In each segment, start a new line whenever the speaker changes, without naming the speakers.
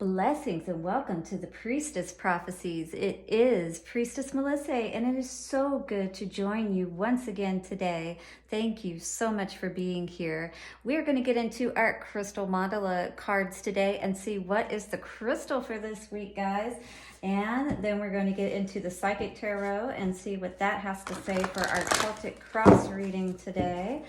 Blessings and welcome to the Priestess Prophecies. It is Priestess Melissa, and it is so good to join you once again today. Thank you so much for being here. We are going to get into our crystal mandala cards today and see what is the crystal for this week, guys. And then we're going to get into the psychic tarot and see what that has to say for our Celtic cross reading today.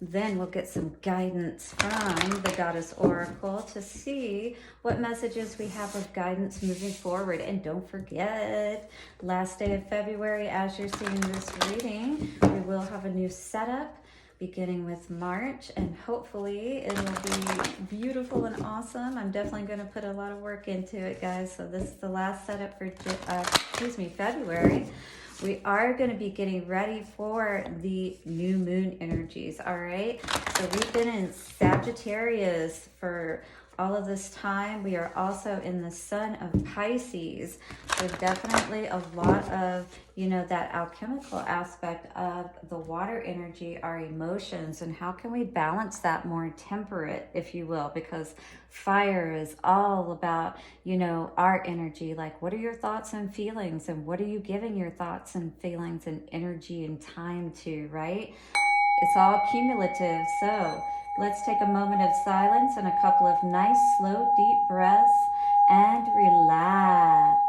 Then we'll get some guidance from the Goddess Oracle to see what messages we have of guidance moving forward. And don't forget, last day of February, as you're seeing this reading, we will have a new setup beginning with March, and hopefully it will be beautiful and awesome. I'm definitely going to put a lot of work into it, guys. So this is the last setup for February. We are going to be getting ready for the new moon energies, all right? So we've been in Sagittarius for all of this time. We are also in the sun of Pisces. So definitely a lot of, that alchemical aspect of the water energy, our emotions, and how can we balance that more temperate, if you will, because fire is all about, our energy. Like, what are your thoughts and feelings, and what are you giving your thoughts and feelings and energy and time to, right? It's all cumulative. So let's take a moment of silence and a couple of nice, slow, deep breaths and relax.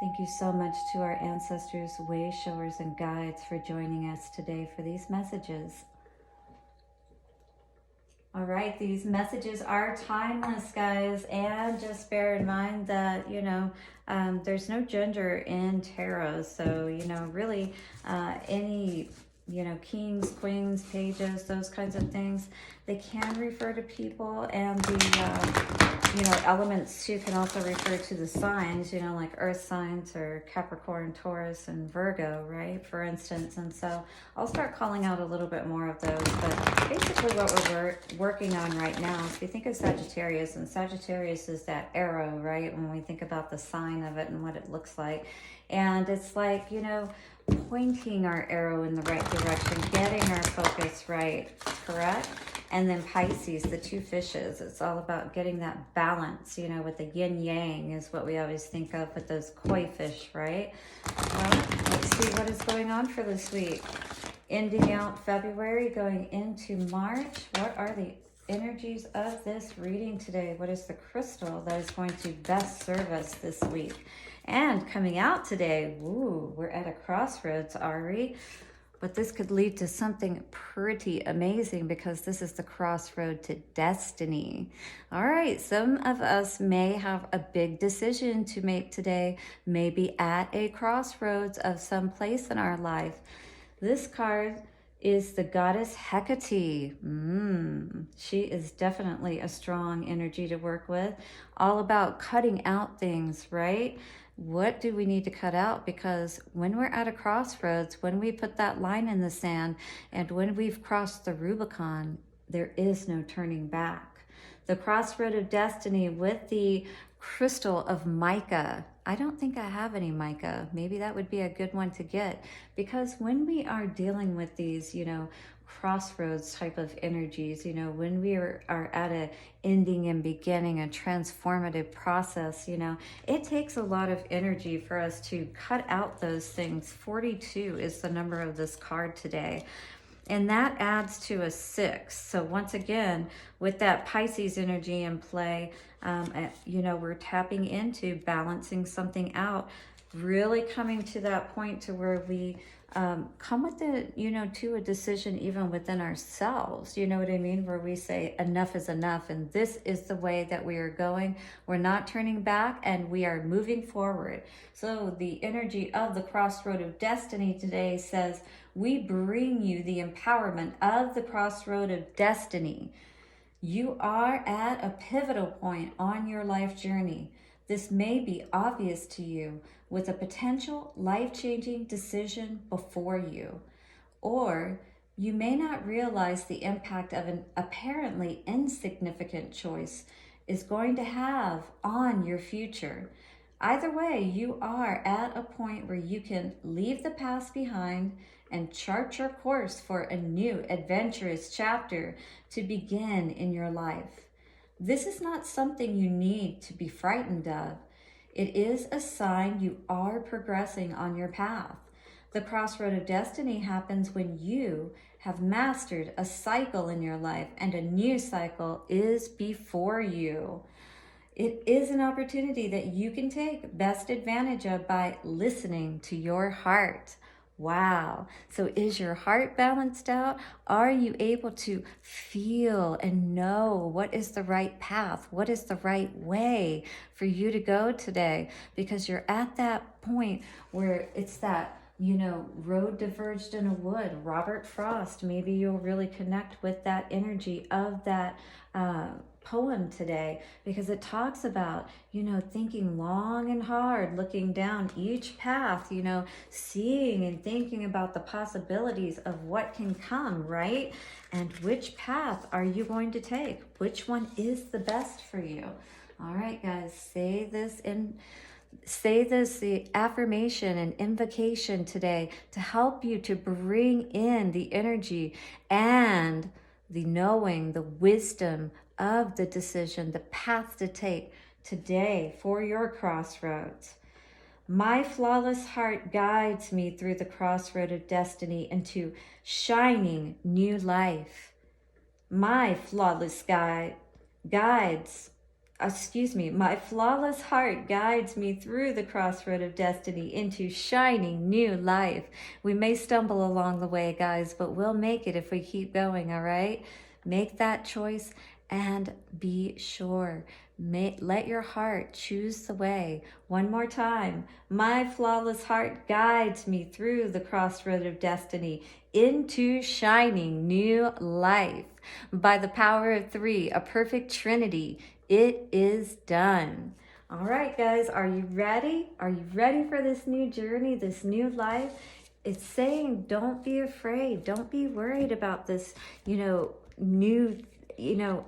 Thank you so much to our ancestors, way showers, and guides for joining us today for these messages. All right, these messages are timeless, guys, and just bear in mind that, there's no gender in tarot. So, really any, kings, queens, pages, those kinds of things, they can refer to people, and the, elements too can also refer to the signs, like earth signs or Capricorn, Taurus, and Virgo, right, for instance. And so I'll start calling out a little bit more of those. But basically what we're working on right now is, we think of Sagittarius, and Sagittarius is that arrow, right, when we think about the sign of it and what it looks like. And it's like, pointing our arrow in the right direction, getting our focus right, correct? And then Pisces, the two fishes, it's all about getting that balance, with the yin yang is what we always think of with those koi fish, right? Well, let's see what is going on for this week. Ending out February, going into March. What are the energies of this reading today? What is the crystal that is going to best serve us this week? And coming out today, we're at a crossroads, Ari. But this could lead to something pretty amazing, because this is the crossroad to destiny. All right, some of us may have a big decision to make today, maybe at a crossroads of some place in our life. This card is the goddess Hecate. She is definitely a strong energy to work with, all about cutting out things, right? What do we need to cut out? Because when we're at a crossroads, when we put that line in the sand, and when we've crossed the Rubicon, there is no turning back. The crossroad of destiny with the crystal of mica. I don't think I have any mica. Maybe that would be a good one to get, because when we are dealing with these, crossroads type of energies, when we are at a ending and beginning, a transformative process, it takes a lot of energy for us to cut out those things. 42 is the number of this card today, and that adds to a 6. So once again, with that Pisces energy in play, we're tapping into balancing something out, really coming to that point to where we come with to a decision even within ourselves, you know what I mean? Where we say enough is enough, and this is the way that we are going. We're not turning back, and we are moving forward. So the energy of the crossroad of destiny today says, we bring you the empowerment of the crossroad of destiny. You are at a pivotal point on your life journey. This may be obvious to you, with a potential life-changing decision before you. Or you may not realize the impact of an apparently insignificant choice is going to have on your future. Either way, you are at a point where you can leave the past behind and chart your course for a new adventurous chapter to begin in your life. This is not something you need to be frightened of. It is a sign you are progressing on your path. The crossroad of destiny happens when you have mastered a cycle in your life and a new cycle is before you. It is an opportunity that you can take best advantage of by listening to your heart. Wow. So is your heart balanced out? Are you able to feel and know what is the right path? What is the right way for you to go today? Because you're at that point where it's that, road diverged in a wood. Robert Frost, maybe you'll really connect with that energy of that poem today, because it talks about, thinking long and hard, looking down each path, seeing and thinking about the possibilities of what can come, right? And which path are you going to take? Which one is the best for you? All right, guys, say the affirmation and invocation today to help you to bring in the energy and the knowing, the wisdom of the decision, the path to take today for your crossroads. My flawless heart guides me through the crossroad of destiny into shining new life. My flawless my flawless heart guides me through the crossroad of destiny into shining new life. We may stumble along the way, guys, but we'll make it if we keep going, all right? Make that choice and be sure. Let your heart choose the way. One more time. My flawless heart guides me through the crossroad of destiny into shining new life. By the power of 3, a perfect trinity, it is done. All right, guys, are you ready? Are you ready for this new journey, this new life? It's saying, don't be afraid. Don't be worried about this, new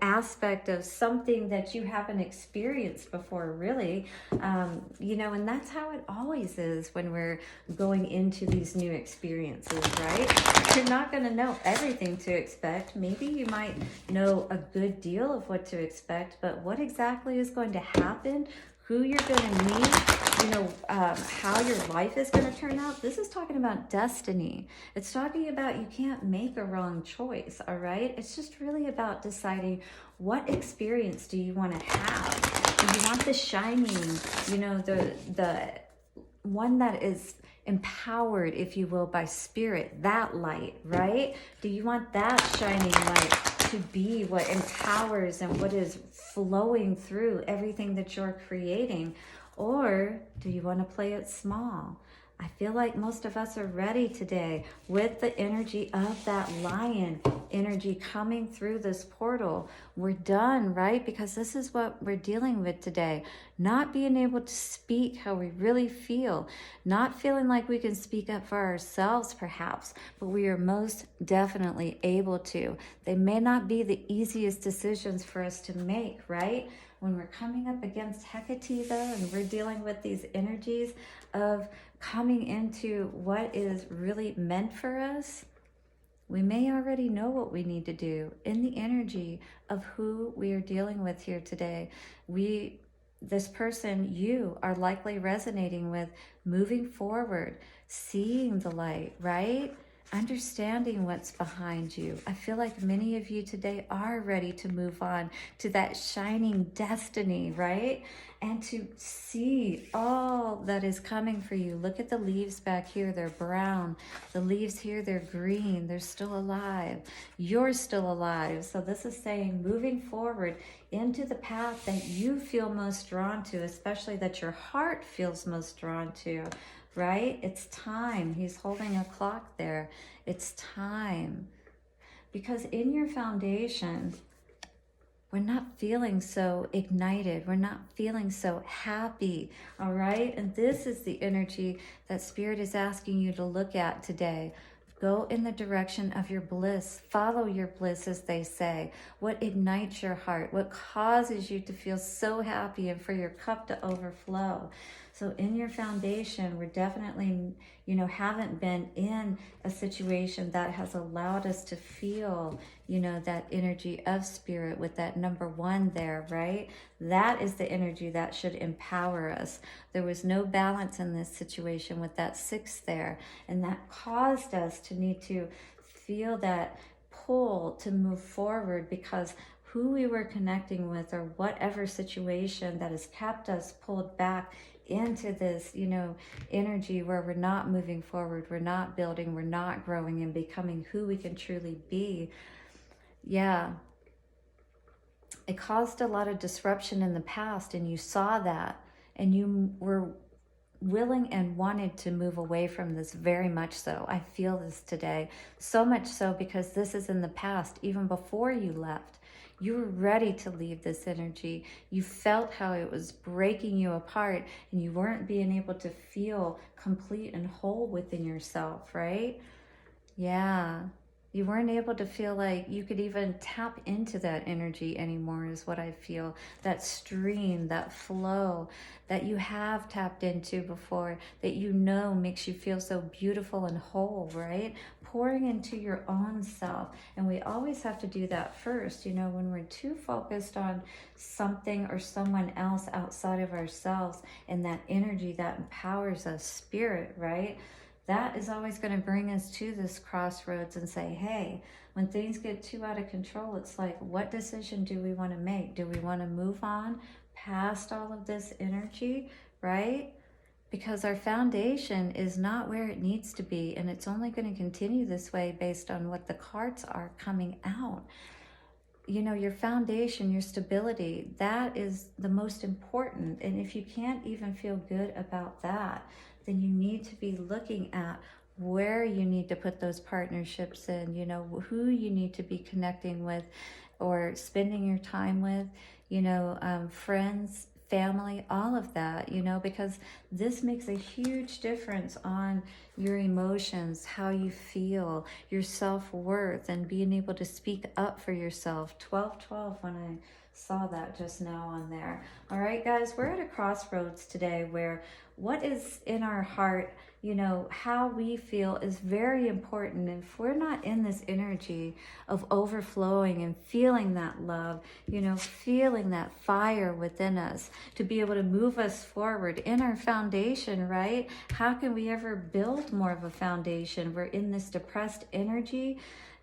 aspect of something that you haven't experienced before, really. And that's how it always is when we're going into these new experiences, right? You're not going to know everything to expect. Maybe you might know a good deal of what to expect, but what exactly is going to happen, who you're going to meet, how your life is going to turn out. This is talking about destiny. It's talking about you can't make a wrong choice, all right? It's just really about deciding what experience do you want to have. Do you want the shining, the one that is empowered, if you will, by spirit, that light, right? Do you want that shining light to be what empowers and what is flowing through everything that you're creating? Or do you want to play it small? I feel like most of us are ready today with the energy of that lion energy coming through this portal. We're done, right? Because this is what we're dealing with today. Not being able to speak how we really feel. Not feeling like we can speak up for ourselves, perhaps, but we are most definitely able to. They may not be the easiest decisions for us to make, right? When we're coming up against Hecate, though, and we're dealing with these energies of coming into what is really meant for us, we may already know what we need to do in the energy of who we are dealing with here today. This person you are likely resonating with, moving forward, seeing the light, right? Understanding what's behind you. I feel like many of you today are ready to move on to that shining destiny, right? And to see all that is coming for you. Look at the leaves back here. They're brown. The leaves here, they're green. They're still alive. You're still alive. So this is saying moving forward into the path that you feel most drawn to, especially that your heart feels most drawn to. Right? It's time. He's holding a clock there. It's time. Because in your foundation, we're not feeling so ignited. We're not feeling so happy. All right? And this is the energy that Spirit is asking you to look at today. Go in the direction of your bliss. Follow your bliss, as they say. What ignites your heart? What causes you to feel so happy and for your cup to overflow? So in your foundation, we're definitely, you know, haven't been in a situation that has allowed us to feel, you know, that energy of spirit with that number 1 there, right? That is the energy that should empower us. There was no balance in this situation with that 6 there, and that caused us to need to feel that pull to move forward, because who we were connecting with, or whatever situation that has kept us pulled back into this, you know, energy where we're not moving forward, we're not building, we're not growing and becoming who we can truly be. Yeah, it caused a lot of disruption in the past, and you saw that, and you were willing and wanted to move away from this very much so. I feel this today, so much so because this is in the past. Even before you left, you were ready to leave this energy. You felt how it was breaking you apart, and you weren't being able to feel complete and whole within yourself, right? Yeah. You weren't able to feel like you could even tap into that energy anymore, is what I feel. That stream, that flow that you have tapped into before, that you know makes you feel so beautiful and whole, right? Pouring into your own self. And we always have to do that first. You know, when we're too focused on something or someone else outside of ourselves, and that energy that empowers us, spirit, right? That is always going to bring us to this crossroads and say, hey, when things get too out of control, it's like, what decision do we want to make? Do we want to move on past all of this energy, right? Because our foundation is not where it needs to be, and it's only going to continue this way based on what the cards are coming out. You know, your foundation, your stability, that is the most important. And if you can't even feel good about that, then you need to be looking at where you need to put those partnerships in, you know, who you need to be connecting with or spending your time with, you know, friends, family, all of that, you know, because this makes a huge difference on your emotions, how you feel, your self-worth, and being able to speak up for yourself. 1212 when I saw that just now on there. All right, guys, we're at a crossroads today where what is in our heart, you know, how we feel is very important. And if we're not in this energy of overflowing and feeling that love, you know, feeling that fire within us to be able to move us forward in our foundation, right? How can we ever build more of a foundation? We're in this depressed energy,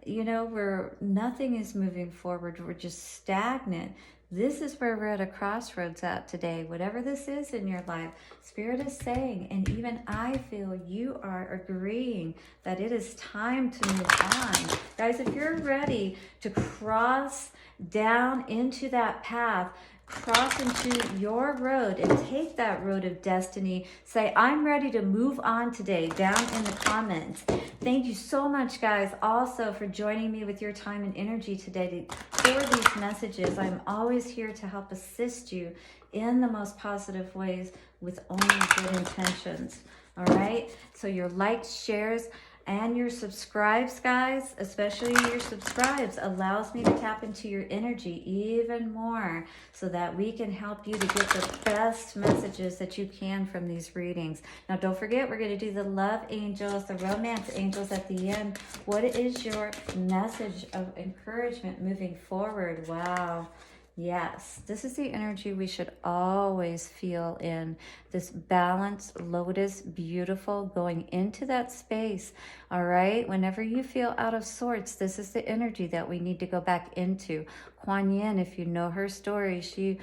you know, where nothing is moving forward. We're just stagnant. This is where we're at a crossroads at today. Whatever this is in your life, Spirit is saying, and even I feel you are agreeing that it is time to move on. Guys, if you're ready to cross down into that path, cross into your road and take that road of destiny, say, I'm ready to move on today, down in the comments. Thank you so much, guys, also for joining me with your time and energy today for these messages. I'm always here to help assist you in the most positive ways with only good intentions. All right, so your likes, shares, and your subscribes, guys, especially your subscribes, allows me to tap into your energy even more so that we can help you to get the best messages that you can from these readings. Now, don't forget, we're going to do the love angels, the romance angels at the end. What is your message of encouragement moving forward? Wow. Yes, this is the energy we should always feel in. This balanced lotus, beautiful, going into that space. All right, whenever you feel out of sorts, this is the energy that we need to go back into. Kuan Yin, if you know her story, she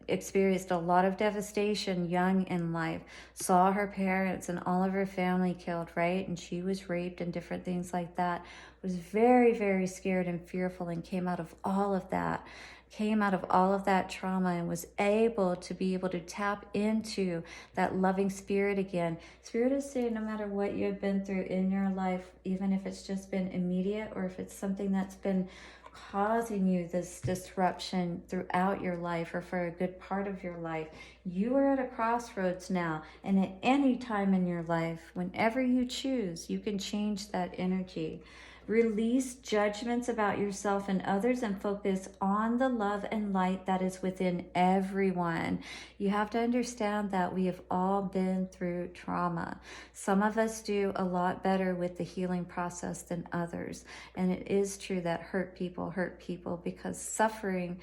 experienced a lot of devastation young in life, saw her parents and all of her family killed, right? And she was raped and different things like that. Was very, very scared and fearful, and came out of all of that trauma, and was able to tap into that loving spirit again. Spirit is saying, no matter what you've been through in your life, even if it's just been immediate or if it's something that's been causing you this disruption throughout your life or for a good part of your life, you are at a crossroads now. And at any time in your life, whenever you choose, you can change that energy. Release judgments about yourself and others and focus on the love and light that is within everyone. You have to understand that we have all been through trauma. Some of us do a lot better with the healing process than others. And it is true that hurt people because suffering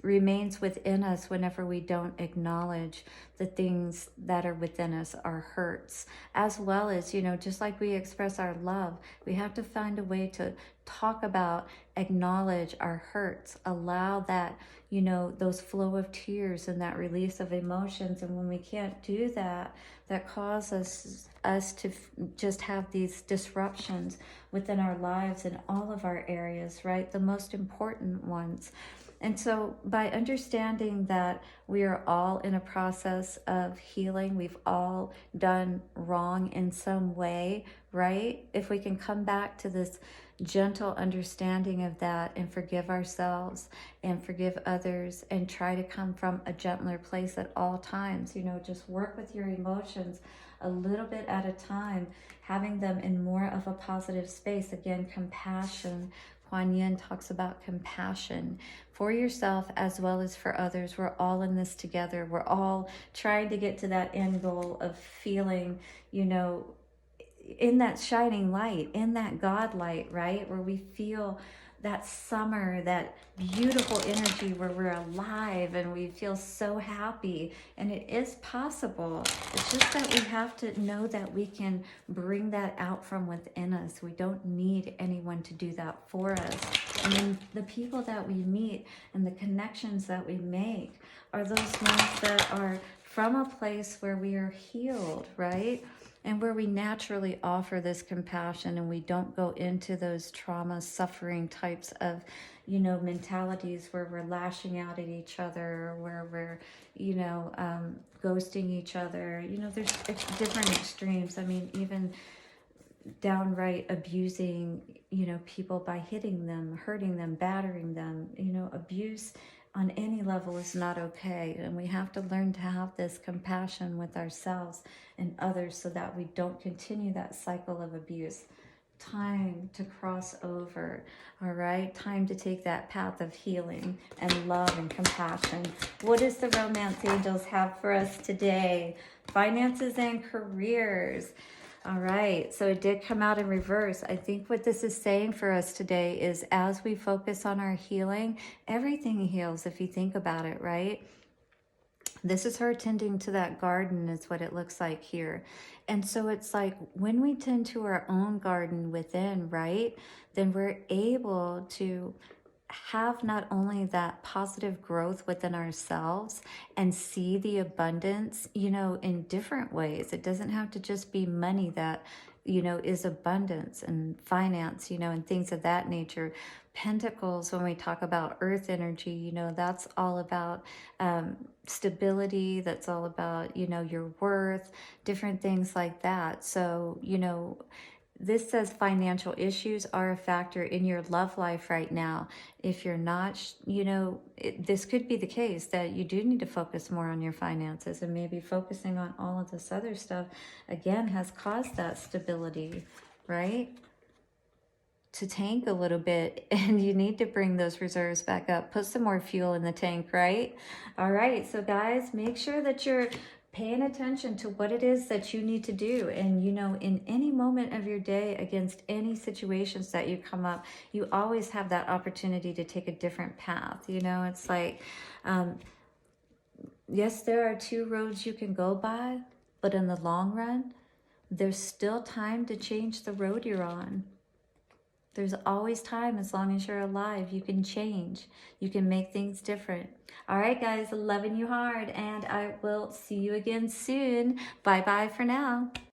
remains within us whenever we don't acknowledge the things that are within us, our hurts, as well as, just like we express our love, we have to find a way to talk about, acknowledge our hurts, allow that, those flow of tears and that release of emotions. And when we can't do that, that causes us to just have these disruptions within our lives in all of our areas, right? The most important ones. And so by understanding that we are all in a process of healing, we've all done wrong in some way, right? If we can come back to this gentle understanding of that and forgive ourselves and forgive others and try to come from a gentler place at all times, just work with your emotions a little bit at a time, having them in more of a positive space. Again, compassion. Kuan Yin talks about compassion for yourself as well as for others. We're all in this together. We're all trying to get to that end goal of feeling, in that shining light, in that God light, right? Where we feel that summer, that beautiful energy where we're alive and we feel so happy. And it is possible. It's just that we have to know that we can bring that out from within us. We don't need anyone to do that for us. And then the people that we meet and the connections that we make are those ones that are from a place where we are healed, right? And where we naturally offer this compassion and we don't go into those trauma, suffering types of, mentalities where we're lashing out at each other, where we're, ghosting each other. There's different extremes. I mean, even downright abusing, people by hitting them, hurting them, battering them. Abuse on any level is not okay. And we have to learn to have this compassion with ourselves and others so that we don't continue that cycle of abuse. Time to cross over, all right? Time to take that path of healing and love and compassion. What does the romance angels have for us today? Finances and careers. All right, so it did come out in reverse. I think what this is saying for us today is as we focus on our healing, everything heals if you think about it, right? This is her tending to that garden is what it looks like here. And so it's like when we tend to our own garden within, right, then we're able to have not only that positive growth within ourselves and see the abundance, in different ways. It doesn't have to just be money that, is abundance and finance, and things of that nature. Pentacles, when we talk about earth energy, that's all about stability. That's all about, your worth, different things like that. So, this says financial issues are a factor in your love life right now. If you're not, this could be the case that you do need to focus more on your finances, and maybe focusing on all of this other stuff, again, has caused that stability, right? To tank a little bit, and you need to bring those reserves back up. Put some more fuel in the tank, right? All right, so guys, make sure that you're paying attention to what it is that you need to do. And, in any moment of your day, against any situations that you come up, you always have that opportunity to take a different path. It's like, yes, there are two roads you can go by, but in the long run, there's still time to change the road you're on. There's always time. As long as you're alive, you can change. You can make things different. All right, guys, loving you hard, and I will see you again soon. Bye-bye for now.